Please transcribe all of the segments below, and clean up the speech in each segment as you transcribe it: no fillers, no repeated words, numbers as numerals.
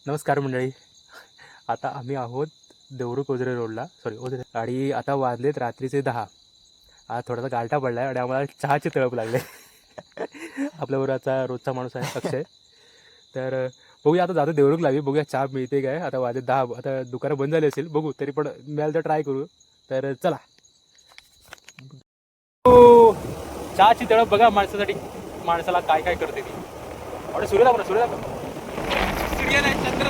नमस्कार मंडळी. आता आम्ही आहोत देवरुख ओझरे रोडला, सॉरी ओझरे, आणि आता वाजलेत रात्रीचे 10. आज थोडासा गारठा पडला आहे आणि आम्हाला चहाची तळप लागले. आपल्याबरोबर आता रोजचा माणूस आहे अक्षय. तर बघूया आता जातो देवरुखला, बघूया चहा मिळते काय. आता वाजले 10, आता दुकानं बंद झाली असेल, बघू तरी पण मिळालं तर ट्राय करू. तर चला. हो, चहाची तळप बघा माणसासाठी, माणसाला काय काय करते ती. आपण सूर्य दाखव, सूर्य दाखव. सूर्य नाही, चंद्र.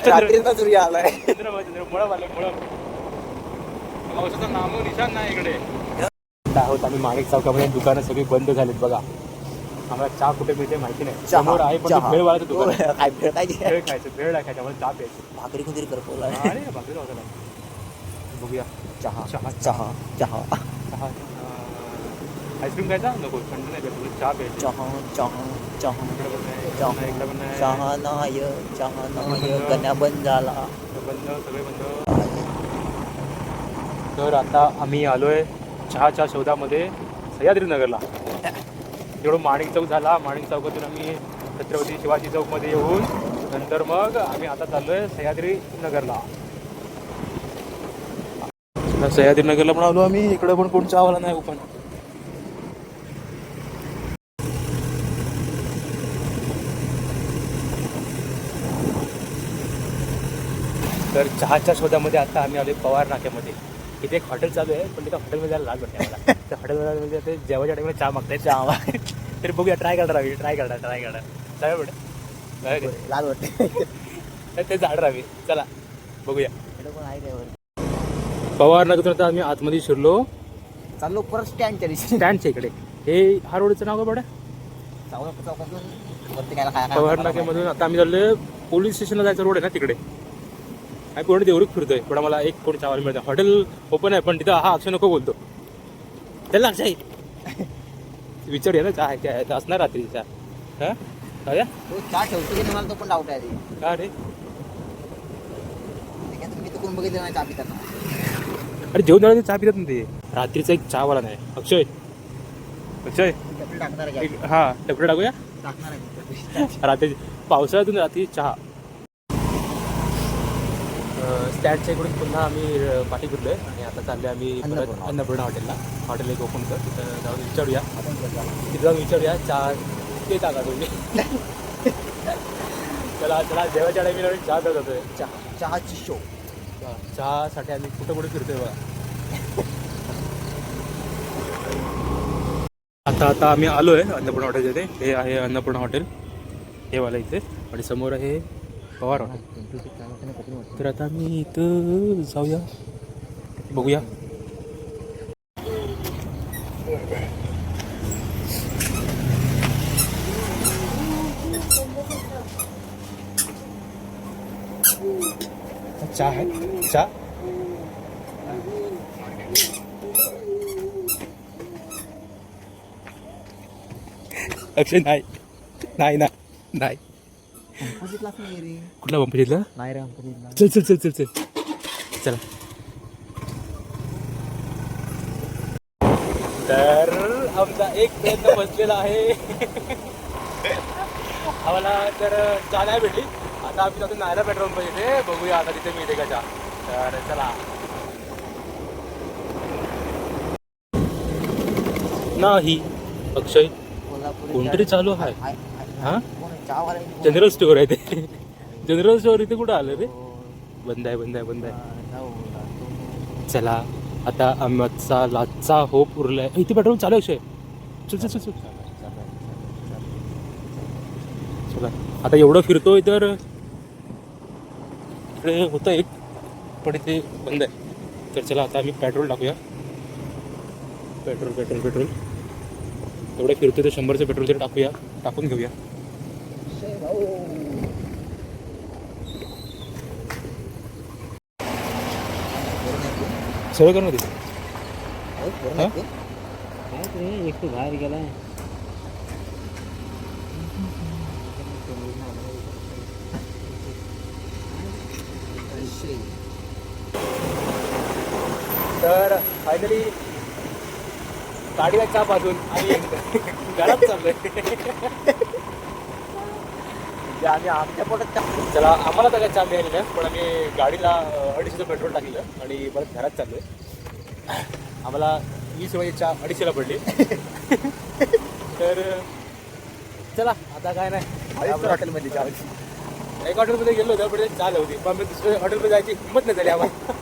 रात्रीचा सूर्य आलाय. मुळं आलं, मुळं. पावसाचं नामो निशाण नाही इकडे. आहोत आम्ही माणिक चौकामध्ये, दुकानं सगळी बंद झालीत बघा. आम्हाला चहा कुठे मिळते माहिती नाही. समोर आहे पण भेळवाल्याचं दुकान. काय भेळ काय भेळ खायचं, भेळ नाही खायचं, आम्हाला चहा प्यायची. भाकरी कोणतरी करपवला. अरे भाकरी लावता. बघूया. चहा चहा चहा चहा चहा. आईस्क्रीम खायचा नको, थंड नाही भेटत, चहा प्यायची. चहा चहा चहा इकडे पण नाही, चहा इकडे पण नाही. चहा नाही गण्या बंद झाला. बंद, सगळे बंद. तर आता आम्ही आलोय चहाच्या शोधामध्ये सह्याद्रीनगरला. जेवढं माणिक चौक झाला, माणिक चौकातून आम्ही छत्रपती शिवाजी चौकमध्ये येऊन नंतर मग आम्ही आता चाललोय सह्याद्रीनगरला. सह्याद्रीनगरला पण आलो आम्ही. इकडं पण कोण चहावाला नाही ओपन. तर चहाच्या शोधामध्ये आता आम्ही आलो पवार नाक्यामध्ये. इथे एक हॉटेल चालू आहे, पण तिथं हॉटेलमध्ये जायला लाज वाटते आम्हाला. त्या हॉटेलमध्ये ते जेवायच्या टाईमला चहा मागताय. चहा तरी बघूया, ट्राय करणार आम्ही, ट्राय करणार चालेल बेटा. लाल वाटते. ते झाड आम्ही. चला बघूया. पवार नाक्यातून आता आम्ही आतमध्ये शिरलो. चाललो परत स्टँडच्या इकडे. हे हा रोडचं नाव का बडा? पवार नाक्यामधून आता आम्ही चाललोय पोलीस स्टेशनला जायचा रोड आहे ना तिकडे. आम्ही पूर्ण देवरुख फिरतोय. पण मला एक कोणी चहावाला मिळतं. हॉटेल ओपन आहे पण तिथं हा अक्षय नको बोलतो. त्याला अक्षय विचारूया ना चहा आहे काय असणार रात्री चहा. हां काय चहा ठेवतो की मला तो पण डाऊट आहे. का रे? मी तर कोण बघितलं नाही चहा पिताना. अरे जेवण झालं चहा पितात ना ते. रात्रीचा एक चहावाला नाही. अक्षय टाकणार आहे. हां टपडं टाकूया टाकणार आहे रात्री पावसाळ्यातून रात्री चहा. स्टँडच्या इकडून पुन्हा आम्ही पाठी फिरलोय आणि आता चाललोय आम्ही अन्नपूर्णा हॉटेलला. हॉटेल एक ओपन कर, तिथं जाऊन विचारूया. तिथं जाऊन विचारूया चहा ते टाका तुम्ही. चला चला, जेवायच्या टायमिंगला चहा करत होतोय. चहाची शो. चहासाठी आम्ही कुठं कुठे फिरतोय बघा. आता आम्ही आलोय अन्नपूर्णा हॉटेलच्या इथे. हे आहे अन्नपूर्णा हॉटेल, हे वाला इथे. आणि समोर आहे पवार हॉटेल. तर आता आम्ही इथं जाऊया, बघूया. चहा आहे चहा. अक्षय नाही नाही ना नाही. कुठला पंप घेतला? नाही रे. चल चल चल चल चल चला. तर आमचा एक प्रयत्न बसलेला आहे. आम्हाला तर चहा नाही भेटली. आता आम्ही जातो नायरा पेट्रोल पंप इथे, बघूया आता तिथे मिळते का चहा. तर चला. नाही अक्षय कोणतरी चालू आहे. हां जनरल स्टोअर आहे ते. जनरल स्टोअर इथे कुठं आलं रे? बंद आहे बंद आहे बंद आहे. चला आता आमचा लाचा होप उरलाय. इथे पेट्रोल चालू आहे. चल चल चल चल. चला आता एवढं फिरतोय तर इकडे होतं एक, पण इथे बंद आहे. तर चला आता आम्ही पेट्रोल टाकूया. पेट्रोल पेट्रोल पेट्रोल एवढं फिरतोय तर 100चं पेट्रोल तरी टाकूया, टाकून घेऊया. सगळं कर ना तिथे. एक बाहेर गेलाय. तर फायनली गाडीला चहा पाजून आणि घरात चाललोय. म्हणजे आम्ही आमच्या पोटात चला आम्हाला तर काय चहा मिळाली नाही, पण आम्ही गाडीला 250 पेट्रोल टाकलं आणि परत घरात चाललोय. आम्हाला 20 रुपयाची चहा 250ला पडली. तर चला आता काय नाही, हॉटेलमध्ये चहा. एक हॉटेलमध्ये गेलो होतो पण चाल होती, पण आम्ही दुसऱ्या हॉटेलमध्ये जायची हिंमत नाही झाली आम्हाला.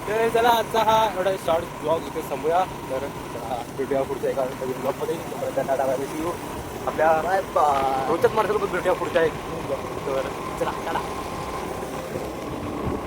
तर चला आजचा हा एवढा शॉर्ट ब्लॉग इथे संपूया. तर चला भेटूया पुढच्या एका ब्लॉगमध्ये. Tata bye bye. आपल्या बाय बाय. रोजच्याच माणसासोबत भेटूया पुढच्या एक. तर चला टाटा.